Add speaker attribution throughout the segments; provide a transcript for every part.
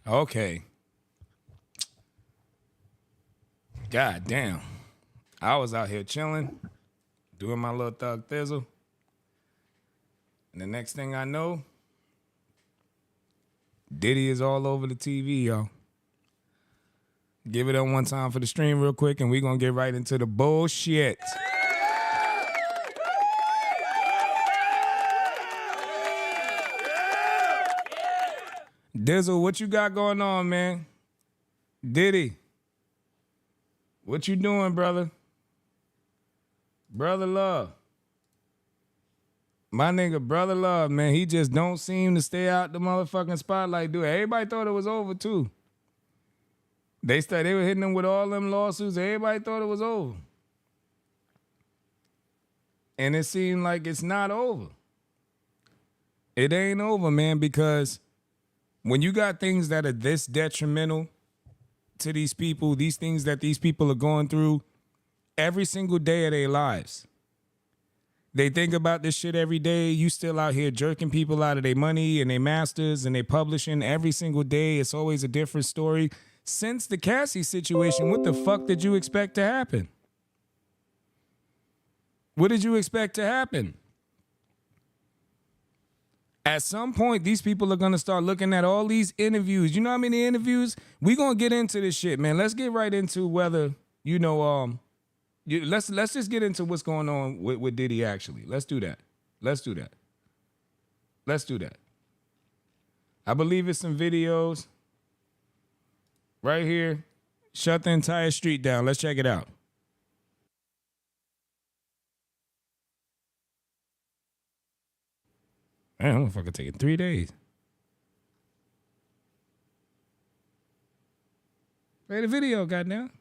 Speaker 1: Okay. God damn. I was out here chilling, doing my little thug thizzle. And the next thing I know, Diddy is all over the TV, y'all. Give it up one time for the stream real quick, and we're going to get right into the bullshit. Dizzle, what you got going on, man? Diddy, what you doing, brother? Brother Love. My nigga, Brother Love, man, he just don't seem to stay out the motherfucking spotlight, dude. Everybody thought it was over, too. They were hitting him with all them lawsuits. Everybody thought it was over. And it seemed like it's not over. It ain't over, man, because when you got things that are this detrimental to these people, these things that these people are going through every single day of their lives, they think about this shit every day. You still out here jerking people out of their money and their masters and they publishing every single day. It's always a different story. Since the Cassie situation, what the fuck did you expect to happen? What did you expect to happen? At some point, these people are going to start looking at all these interviews. You know how many interviews? We're going to get into this shit, man. Let's get right into whether, let's just get into what's going on with Diddy, actually. Let's do that. Let's do that. I believe it's some videos right here. Shut the entire street down. Let's check it out. Man, I don't know if I could take it 3 days. Play the video, goddamn.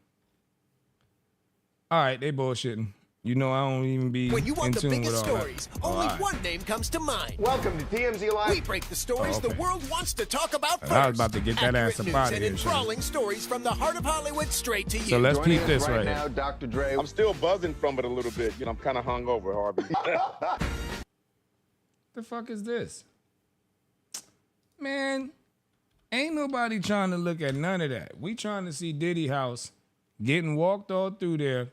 Speaker 1: All right, they bullshitting. You know I don't even be
Speaker 2: when you want
Speaker 1: in
Speaker 2: the
Speaker 1: tune
Speaker 2: biggest
Speaker 1: with all
Speaker 2: stories,
Speaker 1: that.
Speaker 2: only one name comes to mind.
Speaker 3: Welcome to TMZ Live.
Speaker 2: We break the stories the world wants to talk about first.
Speaker 1: I was about to get that ass
Speaker 2: Accurate
Speaker 1: up out
Speaker 2: news
Speaker 1: of here.
Speaker 2: and enthralling stories from the heart of Hollywood straight to you.
Speaker 1: So let's
Speaker 3: Joining
Speaker 1: peep
Speaker 3: us
Speaker 1: this
Speaker 3: right
Speaker 1: right
Speaker 3: now,
Speaker 1: here.
Speaker 3: Dr. Dre.
Speaker 4: I'm still buzzing from it a little bit. I'm kind of hungover, Harvey.
Speaker 1: The fuck is this? Man, ain't nobody trying to look at none of that. We trying to see Diddy house getting walked all through there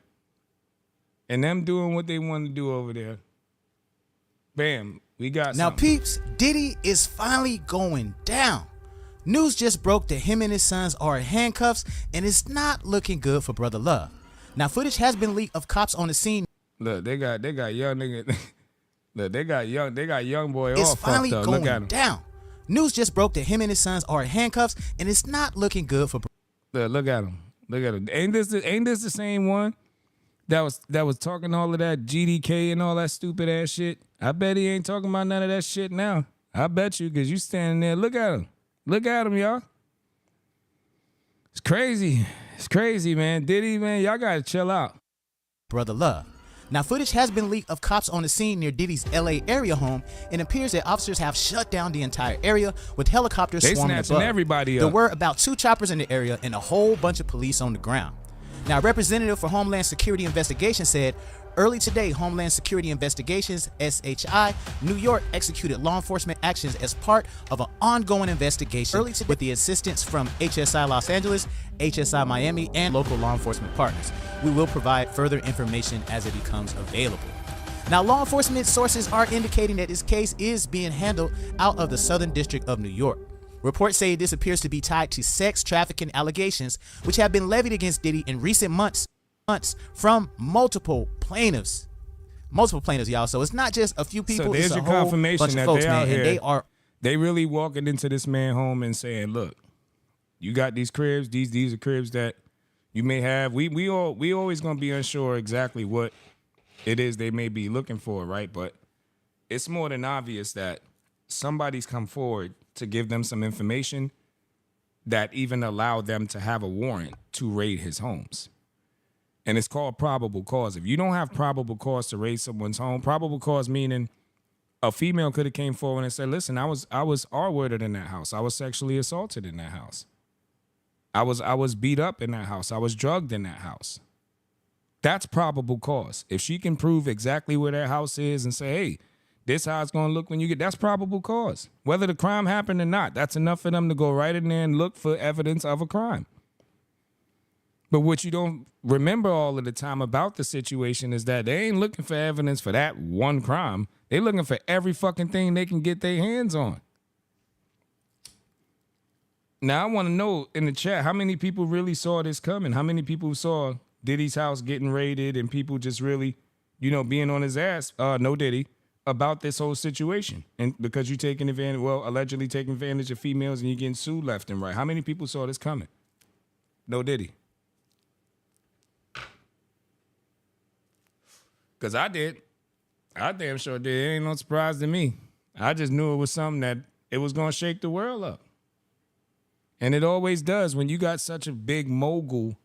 Speaker 1: and them doing what they want to do over there. Bam, we got
Speaker 5: Now,
Speaker 1: something.
Speaker 5: peeps, Diddy is finally going down. News just broke that him and his sons are in handcuffs, and it's not looking good for Brother Love. Now, footage has been leaked of cops on the scene.
Speaker 1: Look, they got young nigga. Look, they got young boy all
Speaker 5: It's
Speaker 1: fucked
Speaker 5: finally
Speaker 1: up. Look at
Speaker 5: going
Speaker 1: him.
Speaker 5: down. News just broke that him and his sons are in handcuffs, and it's not looking good for.
Speaker 1: Look at him. Look at him. Ain't this the same one that was talking all of that GDK and all that stupid ass shit? I bet he ain't talking about none of that shit now. I bet you, because you standing there. Look at him. Look at him, y'all. It's crazy. It's crazy, man. Diddy, man, y'all gotta chill out.
Speaker 5: Brother Love. Now, footage has been leaked of cops on the scene near Diddy's L.A. area home, and it appears that officers have shut down the entire area with helicopters
Speaker 1: They
Speaker 5: swarming
Speaker 1: snatching
Speaker 5: above.
Speaker 1: everybody
Speaker 5: There
Speaker 1: up.
Speaker 5: were about 2 choppers in the area and a whole bunch of police on the ground. Now, a representative for Homeland Security Investigations said, early today, Homeland Security Investigations, SHI, New York executed law enforcement actions as part of an ongoing investigation with the assistance from HSI Los Angeles, HSI Miami, and local law enforcement partners. We will provide further information as it becomes available. Now, law enforcement sources are indicating that this case is being handled out of the Southern District of New York. Reports say this appears to be tied to sex trafficking allegations, which have been levied against Diddy in recent months from multiple plaintiffs, y'all. So it's not just a few people.
Speaker 1: So there's
Speaker 5: it's a
Speaker 1: your
Speaker 5: whole
Speaker 1: confirmation
Speaker 5: bunch of
Speaker 1: that
Speaker 5: folks,
Speaker 1: they out
Speaker 5: man,
Speaker 1: here.
Speaker 5: and
Speaker 1: They really walking into this man home and saying, "Look, you got these cribs. These are cribs that you may have. We always gonna be unsure exactly what it is they may be looking for, right? But it's more than obvious that somebody's come forward to give them some information that even allowed them to have a warrant to raid his homes. And it's called probable cause. If you don't have probable cause to raid someone's home, probable cause meaning a female could have came forward and said, listen, I was R-worded in that house. I was sexually assaulted in that house. I was beat up in that house. I was drugged in that house. That's probable cause. If she can prove exactly where that house is and say, hey, This how it's gonna look when you get. That's probable cause. Whether the crime happened or not, that's enough for them to go right in there and look for evidence of a crime. But what you don't remember all of the time about the situation is that they ain't looking for evidence for that one crime. They looking for every fucking thing they can get their hands on. Now, I want to know in the chat, how many people really saw this coming? How many people saw Diddy's house getting raided and people just really, being on his ass, no Diddy, about this whole situation? And because you taking advantage, allegedly taking advantage of females and you're getting sued left and right. How many people saw this coming? No Diddy. Because I did. I damn sure did. It ain't no surprise to me. I just knew it was something that it was going to shake the world up. And it always does when you got such a big mogul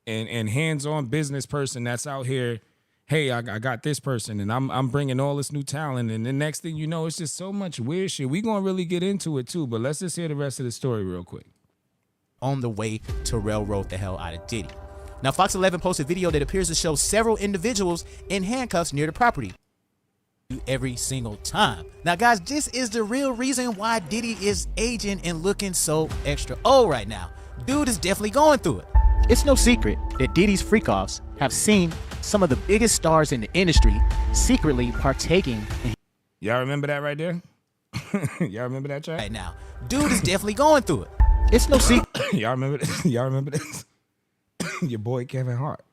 Speaker 1: and hands-on business person that's out here, hey, I got this person and I'm bringing all this new talent. And the next thing you know, it's just so much weird shit. We going to really get into it too, but let's just hear the rest of the story real quick.
Speaker 5: On the way to railroad the hell out of Diddy. Now, Fox 11 posted a video that appears to show several individuals in handcuffs near the property every single time. Now, guys, this is the real reason why Diddy is aging and looking so extra old right now. Dude is definitely going through it. It's no secret that Diddy's freak-offs have seen some of the biggest stars in the industry secretly partaking in.
Speaker 1: Y'all remember that right there? Y'all remember that, chat?
Speaker 5: Right now, dude is definitely going through it. It's no secret.
Speaker 1: Y'all remember this? Y'all remember this? Your boy Kevin Hart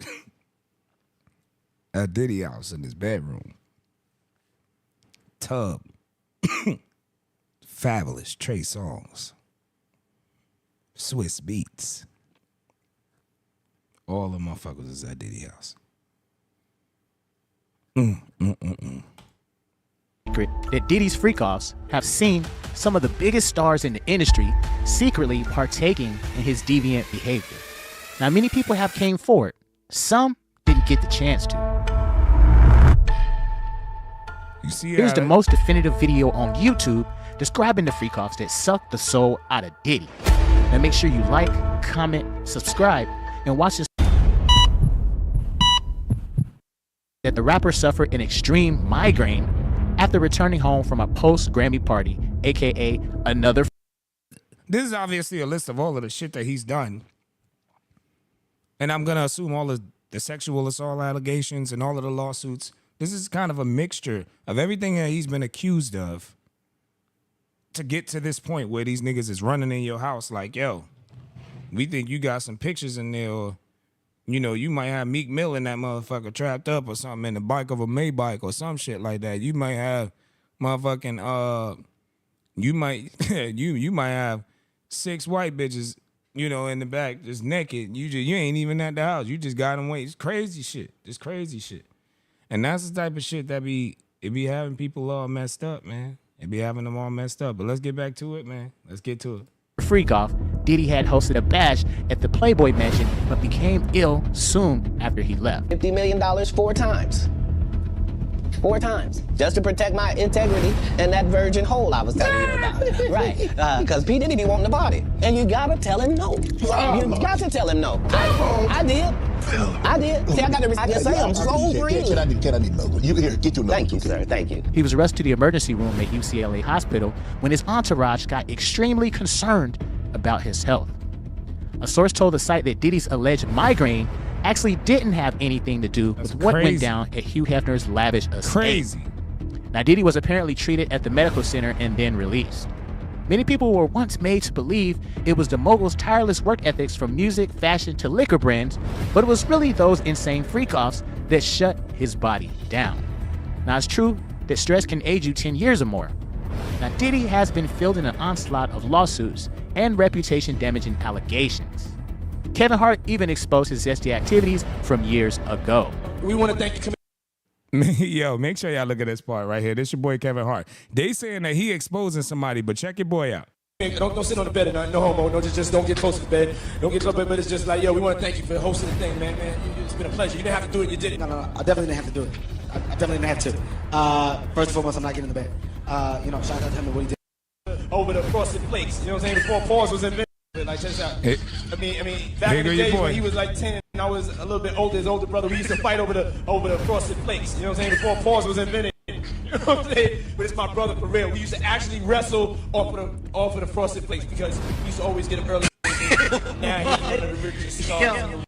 Speaker 1: at Diddy house in his bedroom. Tub. Fabulous Trey Songz. Swiss Beats. All the motherfuckers is at Diddy house.
Speaker 5: That Diddy's freak-offs have seen some of the biggest stars in the industry secretly partaking in his deviant behavior. Now, many people have came forward. Some didn't get the chance to.
Speaker 1: You see,
Speaker 5: here's the most definitive video on YouTube describing the freak-offs that sucked the soul out of Diddy. Now, make sure you like, comment, subscribe, and watch this. That the rapper suffered an extreme migraine after returning home from a post-Grammy party, aka another.
Speaker 1: This is obviously a list of all of the shit that he's done. And I'm going to assume all of the sexual assault allegations and all of the lawsuits. This is kind of a mixture of everything that he's been accused of to get to this point where these niggas is running in your house like, yo, we think you got some pictures in there, or, you might have Meek Mill in that motherfucker trapped up or something in the bike of a Maybach or some shit like that. You might have motherfucking, you might have 6 white bitches, in the back, just naked. You ain't even at the house. You just got them wait. It's crazy shit. Just crazy shit. And that's the type of shit that be having people all messed up, man. It be having them all messed up. But let's get back to it, man. Let's get to it.
Speaker 5: Freak-off, Diddy had hosted a bash at the Playboy Mansion, but became ill soon after he left.
Speaker 3: $50 million 4 times. 4 times, just to protect my integrity and that virgin hole I was telling you about. Right, because P. Diddy be wanting the body. And you gotta tell him no. You got to tell him no. I did. I did. See, I can say I'm so green.
Speaker 6: Can I need another one? You here, get your number.
Speaker 3: Thank you, sir. Thank you.
Speaker 5: He was rushed to the emergency room at UCLA Hospital when his entourage got extremely concerned about his health. A source told the site that Diddy's alleged migraine actually didn't have anything to do with what went down at Hugh Hefner's lavish estate.
Speaker 1: Crazy.
Speaker 5: Now, Diddy was apparently treated at the medical center and then released. Many people were once made to believe it was the mogul's tireless work ethics from music, fashion to liquor brands, but it was really those insane freak-offs that shut his body down. Now, it's true that stress can age you 10 years or more. Now, Diddy has been fielding an onslaught of lawsuits and reputation-damaging allegations. Kevin Hart even exposed his zesty activities from years ago.
Speaker 7: We want to thank the
Speaker 1: Yo, make sure y'all look at this part right here. This your boy Kevin Hart. They saying that he exposing somebody, but check your boy out.
Speaker 7: Don't sit on the bed and no homo. No, just don't get close to the bed. Don't get close to the bed, but it's just like, yo, we want to thank you for hosting the thing, man. It's been a pleasure. You didn't have to do it, you did it.
Speaker 8: No, I definitely didn't have to do it. I definitely didn't have to. First and foremost, I'm not getting in the bed. Shout out to him and what he did.
Speaker 7: Over the frosted flakes, you know what I'm saying? Before pause was invented. Like, check this out. I mean, back in the days when he was like 10 and I was a little bit older, his older brother, we used to fight over the frosted flakes. You know what I'm saying? Before pause was invented. You know what I'm saying? But it's my brother for real. We used to actually wrestle off of the frosted flakes because we used to always get him early. Now he's one of the richest.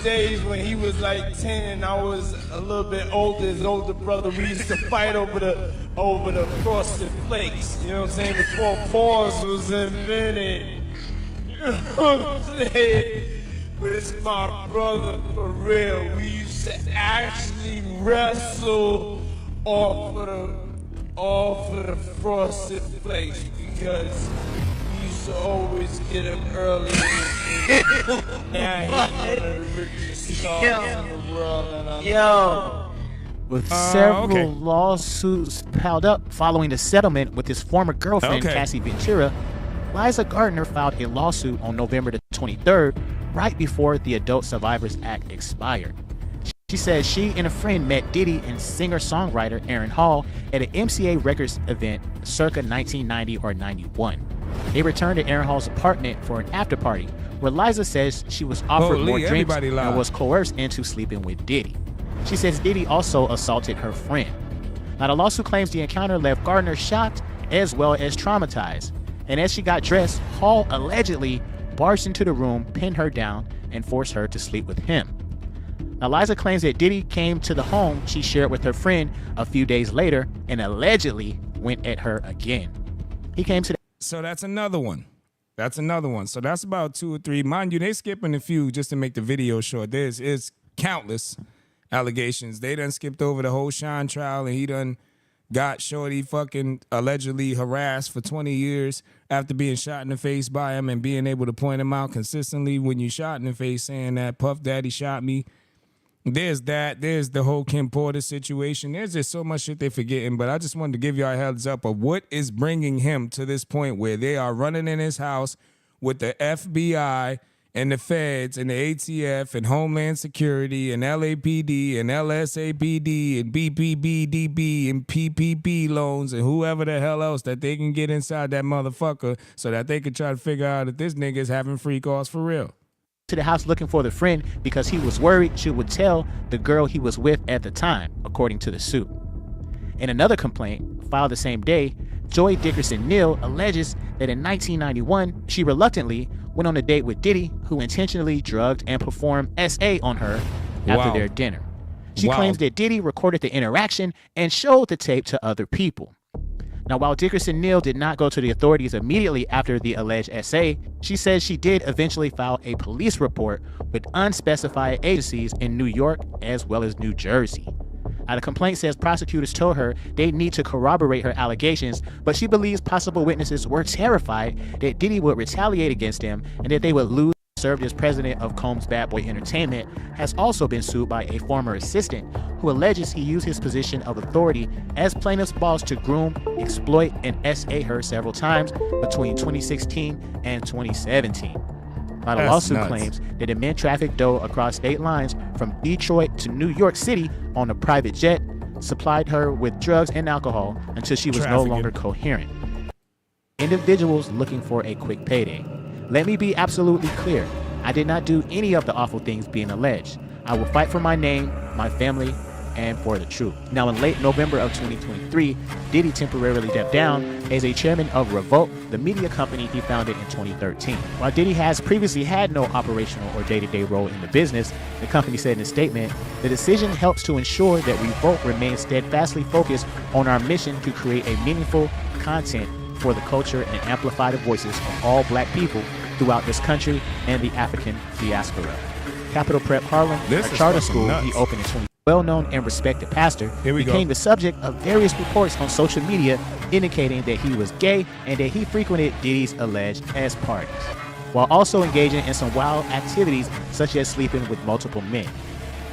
Speaker 7: Days when he was like 10 and I was a little bit older, his older brother, we used to fight over the frosted flakes. You know what I'm saying? Before pause was invented. You know what I'm saying? But it's my brother for real. We used to actually wrestle off of the frosted flakes because we used to always get him early. Now he's one of the richest stars in the world, and I
Speaker 5: With several lawsuits piled up following the settlement with his former girlfriend, Cassie Ventura, Liza Gardner filed a lawsuit on November the 23rd, right before the Adult Survivors Act expired. She says she and a friend met Diddy and singer-songwriter Aaron Hall at an MCA Records event circa 1990 or 91. They returned to Aaron Hall's apartment for an after-party, where Liza says she was offered more drinks and was coerced into sleeping with Diddy. She says Diddy also assaulted her friend. Now, the lawsuit claims the encounter left Gardner shocked as well as traumatized. And as she got dressed, Hall allegedly barged into the room, pinned her down, and forced her to sleep with him. Now, Liza claims that Diddy came to the home she shared with her friend a few days later and allegedly went at her again. He came to the
Speaker 1: So that's another one. So that's about 2 or 3. Mind you, they skipping a few just to make the video short. There's countless allegations. They done skipped over the whole Sean trial, and he done got shorty fucking allegedly harassed for 20 years after being shot in the face by him and being able to point him out consistently when you shot in the face, saying that Puff Daddy shot me. There's that. There's the whole Kim Porter situation. There's just so much shit they're forgetting, but I just wanted to give y'all a heads up of what is bringing him to this point where they are running in his house with the FBI and the feds and the ATF and Homeland Security and LAPD and LSAPD and BPBDB and PPP loans and whoever the hell else that they can get inside that motherfucker so that they can try to figure out if this nigga is having free calls for real.
Speaker 5: to the house looking for the friend because he was worried she would tell the girl he was with at the time, according to the suit. In another complaint, filed the same day, Joy Dickerson Neal alleges that in 1991, she reluctantly went on a date with Diddy, who intentionally drugged and performed SA on her after their dinner. She claims that Diddy recorded the interaction and showed the tape to other people. Now, while Dickerson Neal did not go to the authorities immediately after the alleged SA, she says she did eventually file a police report with unspecified agencies in New York as well as New Jersey. Now, the complaint says prosecutors told her they need to corroborate her allegations, but she believes possible witnesses were terrified that Diddy would retaliate against them and that they would lose. Served as president of Combs Bad Boy Entertainment, has also been sued by a former assistant who alleges he used his position of authority as plaintiff's boss to groom, exploit, and SA her several times between 2016 and 2017. Now, the lawsuit claims that the men trafficked dough across state lines from Detroit to New York City on a private jet, supplied her with drugs and alcohol until she was no longer coherent. Individuals looking for a quick payday. Let me be absolutely clear. I did not do any of the awful things being alleged. I will fight for my name, my family, and for the truth. Now, in late November of 2023, Diddy temporarily stepped down as a chairman of Revolt, the media company he founded in 2013. While Diddy has previously had no operational or day-to-day role in the business, the company said in a statement, the decision helps to ensure that Revolt remains steadfastly focused on our mission to create a meaningful content for the culture and amplify the voices of all black people throughout this country and the African diaspora. Capital Prep Harlem, a charter school he opened in 20. Well-known and respected pastor, became the subject of various reports on social media indicating that he was gay and that he frequented Diddy's alleged ass parties, while also engaging in some wild activities such as sleeping with multiple men.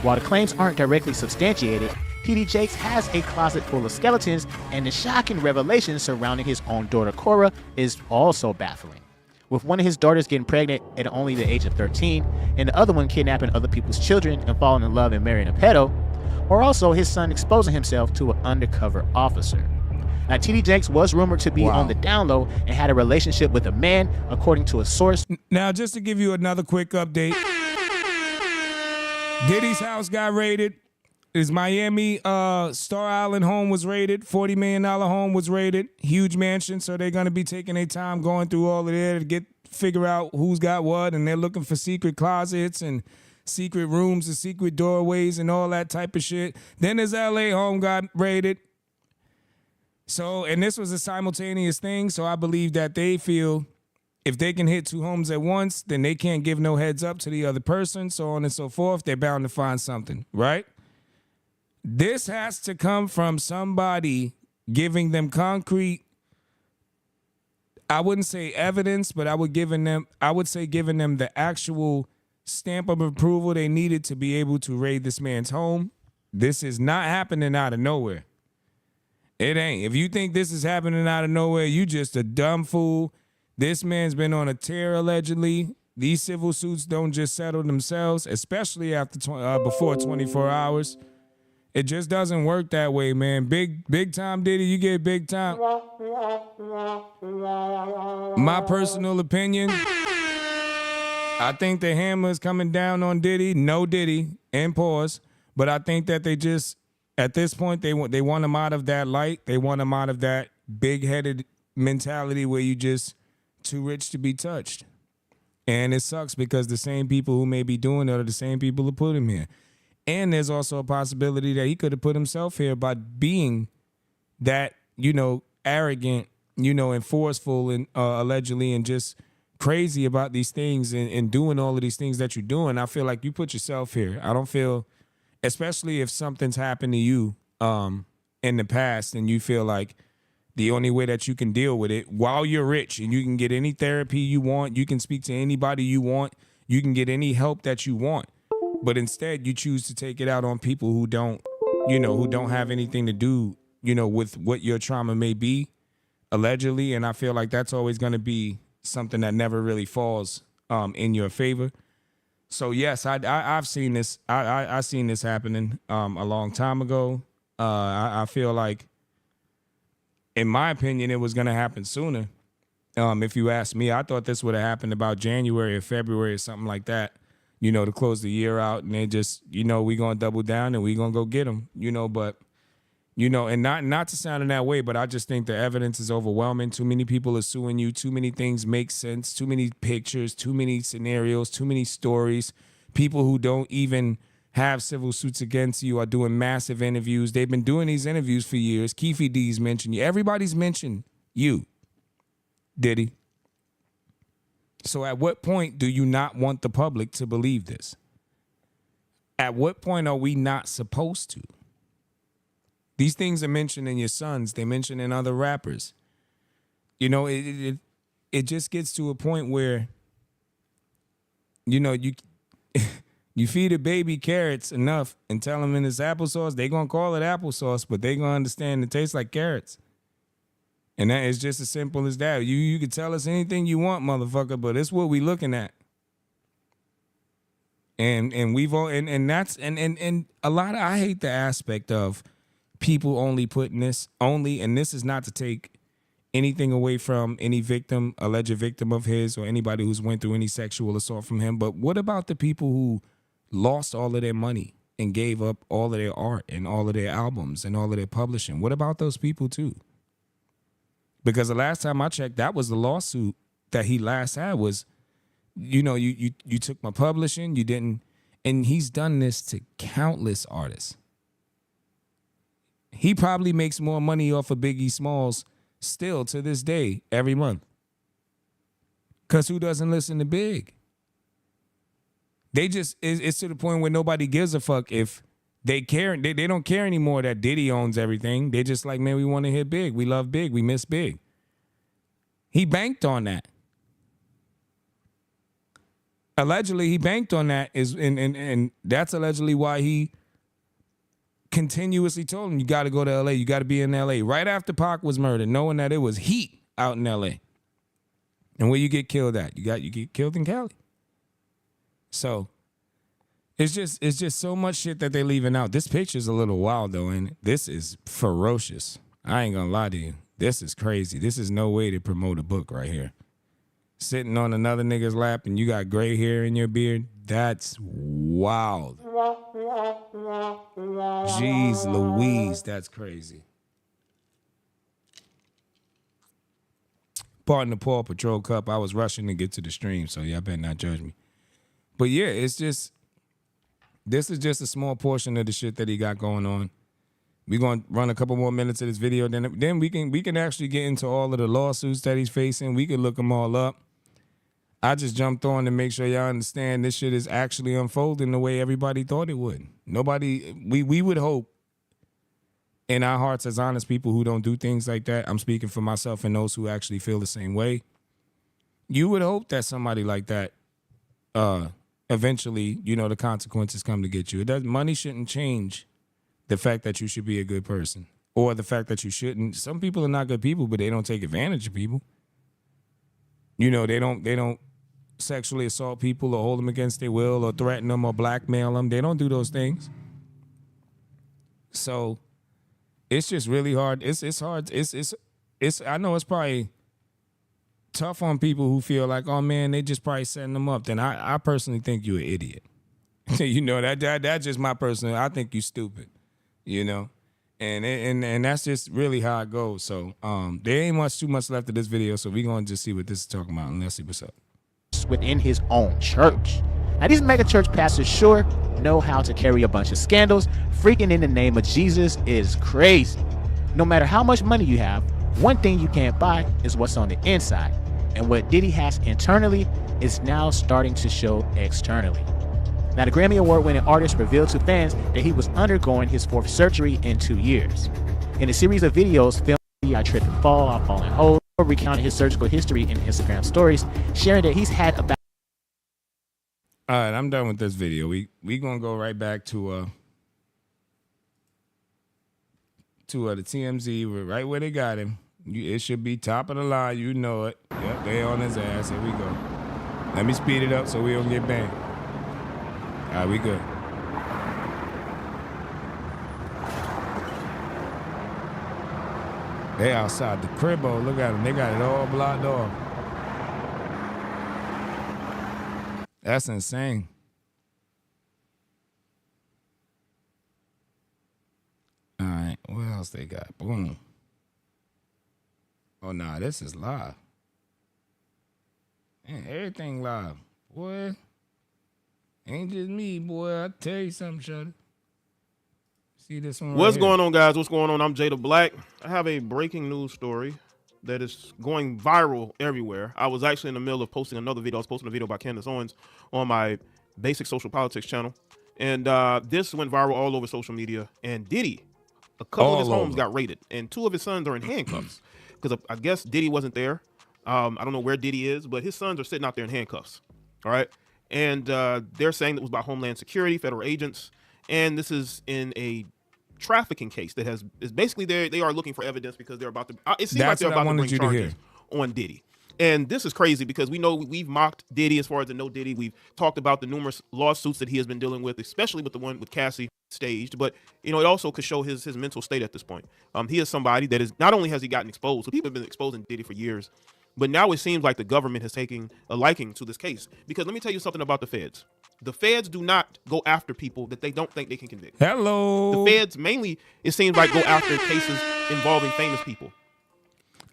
Speaker 5: While the claims aren't directly substantiated, T.D. Jakes has a closet full of skeletons, and the shocking revelations surrounding his own daughter Cora is also baffling. With one of his daughters getting pregnant at only the age of 13, and the other one kidnapping other people's children and falling in love and marrying a pedo, or also his son exposing himself to an undercover officer. Now, T.D. Jakes was rumored to be on the down low and had a relationship with a man, according to a source.
Speaker 1: Now, just to give you another quick update, Diddy's house got raided. His Miami Star Island home was raided. $40 million home was raided. Huge mansion. So they're gonna be taking their time going through all of there to figure out who's got what, and they're looking for secret closets and secret rooms and secret doorways and all that type of shit. Then his L.A. home got raided. So, and this was a simultaneous thing. So I believe that they feel if they can hit 2 homes at once, then they can't give no heads up to the other person, so on and so forth. They're bound to find something, right? This has to come from somebody giving them concrete, I wouldn't say evidence, but I would say giving them the actual stamp of approval they needed to be able to raid this man's home. This is not happening out of nowhere. It ain't. If you think this is happening out of nowhere, you just a dumb fool. This man's been on a tear allegedly. These civil suits don't just settle themselves, especially after before 24 hours. It just doesn't work that way, man. Big time Diddy, you get big time. My personal opinion, I think the hammer is coming down on Diddy. No Diddy, and pause. But I think that they just, at this point, they want him out of that light. They want him out of that big-headed mentality where you just too rich to be touched. And it sucks because the same people who may be doing it are the same people who put him here. And there's also a possibility that he could have put himself here by being that, arrogant, and forceful and allegedly and just crazy about these things and doing all of these things that you're doing. I feel like you put yourself here. I don't feel, especially if something's happened to you in the past and you feel like the only way that you can deal with it while you're rich and you can get any therapy you want, you can speak to anybody you want, you can get any help that you want. But instead you choose to take it out on people who don't have anything to do, with what your trauma may be, allegedly. And I feel like that's always going to be something that never really falls in your favor. So yes, I've seen this. I seen this happening a long time ago. I feel like, in my opinion, it was going to happen sooner. If you ask me, I thought this would have happened about January or February or something like that, to close the year out. And they just, we going to double down and we going to go get them, but, and not to sound in that way, but I just think the evidence is overwhelming. Too many people are suing you. Too many things make sense. Too many pictures, too many scenarios, too many stories. People who don't even have civil suits against you are doing massive interviews. They've been doing these interviews for years. Keefe D's mentioned you. Everybody's mentioned you, Diddy. So at what point do you not want the public to believe this? At what point are we not supposed to? These things are mentioned in your sons. They mention in other rappers. It just gets to a point where, you feed a baby carrots enough and tell them in this applesauce, they going to call it applesauce, but they going to understand it tastes like carrots. And that is just as simple as that. You can tell us anything you want, motherfucker, but it's what we looking at. And we've all, and that's, and a lot of, I hate the aspect of people only putting this only, and this is not to take anything away from any victim, alleged victim of his, or anybody who's went through any sexual assault from him. But what about the people who lost all of their money and gave up all of their art and all of their albums and all of their publishing? What about those people too? Because the last time I checked, that was the lawsuit that he last had was, you took my publishing, you didn't, and he's done this to countless artists. He probably makes more money off of Biggie Smalls still to this day every month. Because who doesn't listen to Big? They just, it's to the point where nobody gives a fuck if they care. They don't care anymore that Diddy owns everything. They just like, man, we want to hear Big. We love Big. We miss Big. He banked on that. Allegedly, he banked on that, and that's allegedly why he continuously told him, you got to go to L.A. You got to be in L.A. right after Pac was murdered, knowing that it was heat out in L.A. And where you get killed at? You get killed in Cali. So it's just so much shit that they're leaving out. This picture's a little wild though, and this is ferocious. I ain't gonna lie to you. This is crazy. This is no way to promote a book right here. Sitting on another nigga's lap and you got gray hair in your beard. That's wild. Jeez Louise, that's crazy. Pardon the Paw Patrol Cup. I was rushing to get to the stream, so y'all better not judge me. But yeah, it's just, this is just a small portion of the shit that he got going on. We're gonna run a couple more minutes of this video, then we can actually get into all of the lawsuits that he's facing. We could look them all up. I just jumped on to make sure y'all understand this shit is actually unfolding the way everybody thought it would. We would hope in our hearts as honest people who don't do things like that, I'm speaking for myself and those who actually feel the same way, you would hope that somebody like that, eventually, the consequences come to get you. Money shouldn't change the fact that you should be a good person, or the fact that you shouldn't. Some people are not good people, but they don't take advantage of people. They don't sexually assault people or hold them against their will or threaten them or blackmail them. They don't do those things. So it's just really hard. It's hard. I know it's probably tough on people who feel like, oh man, they just probably setting them up. Then I personally think you're an idiot. That's just my personal. I think you stupid. And that's just really how it goes. So there ain't too much left of this video, so we're gonna just see what this is talking about and let's see what's up.
Speaker 5: Within his own church. Now, these mega church pastors sure know how to carry a bunch of scandals. Freaking in the name of Jesus is crazy. No matter how much money you have, one thing you can't buy is what's on the inside. And what Diddy has internally is now starting to show externally. Now, the Grammy Award-winning artist revealed to fans that he was undergoing his 4th surgery in 2 years. In a series of videos filmed, I tripped and fall, I fall and hold, recounted his surgical history in Instagram stories, sharing that he's had about.
Speaker 1: All right, I'm done with this video. We gonna go right back to the TMZ, right where they got him. It should be top of the line, you know it. Yep, they on his ass. Here we go. Let me speed it up so we don't get banned. All right, we good. They outside the cribbo. Look at them. They got it all blocked off. That's insane. All right, what else they got? Boom. Oh, nah, this is live. Man, everything live. Boy. Ain't just me, boy. I tell you something, Shuddy. See this one.
Speaker 9: What's going on, guys? What's going on? I'm Jada Black. I have a breaking news story that is going viral everywhere. I was actually in the middle of posting another video. I was posting a video by Candace Owens on my Basic Social Politics channel. And this went viral all over social media. And Diddy, a couple of his homes got raided. And 2 of his sons are in handcuffs. Because I guess Diddy wasn't there. I don't know where Diddy is, but his sons are sitting out there in handcuffs. All right. And they're saying it was by Homeland Security, federal agents. And this is in a trafficking case that is basically they are looking for evidence because they're about to. It seems like they're about to bring charges on Diddy. And this is crazy because we know we've mocked Diddy as far as the no Diddy. We've talked about the numerous lawsuits that he has been dealing with, especially with the one with Cassie staged. But, it also could show his mental state at this point. He is somebody that is not only has he gotten exposed, so people have been exposing Diddy for years, but now it seems like the government has taken a liking to this case. Because let me tell you something about the feds. The feds do not go after people that they don't think they can convict.
Speaker 1: Hello.
Speaker 9: The feds mainly, it seems like, go after cases involving famous people.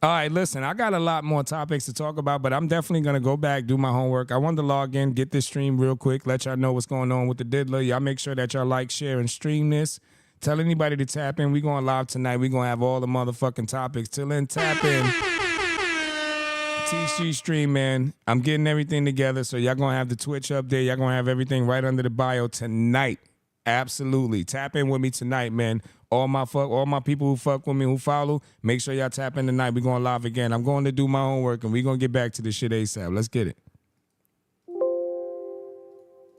Speaker 1: All right, listen, I got a lot more topics to talk about, but I'm definitely going to go back, do my homework. I wanted to log in, get this stream real quick, let y'all know what's going on with the Diddler. Y'all make sure that y'all like, share, and stream this. Tell anybody to tap in. We going live tonight. We going to have all the motherfucking topics. Till then, tap in. TC stream, man. I'm getting everything together, so y'all going to have the Twitch up there. Y'all going to have everything right under the bio tonight. Absolutely. Tap in with me tonight, man. All my people who fuck with me, who follow, make sure y'all tap in tonight. We going live again. I'm going to do my homework, and we going to get back to this shit ASAP. Let's get it.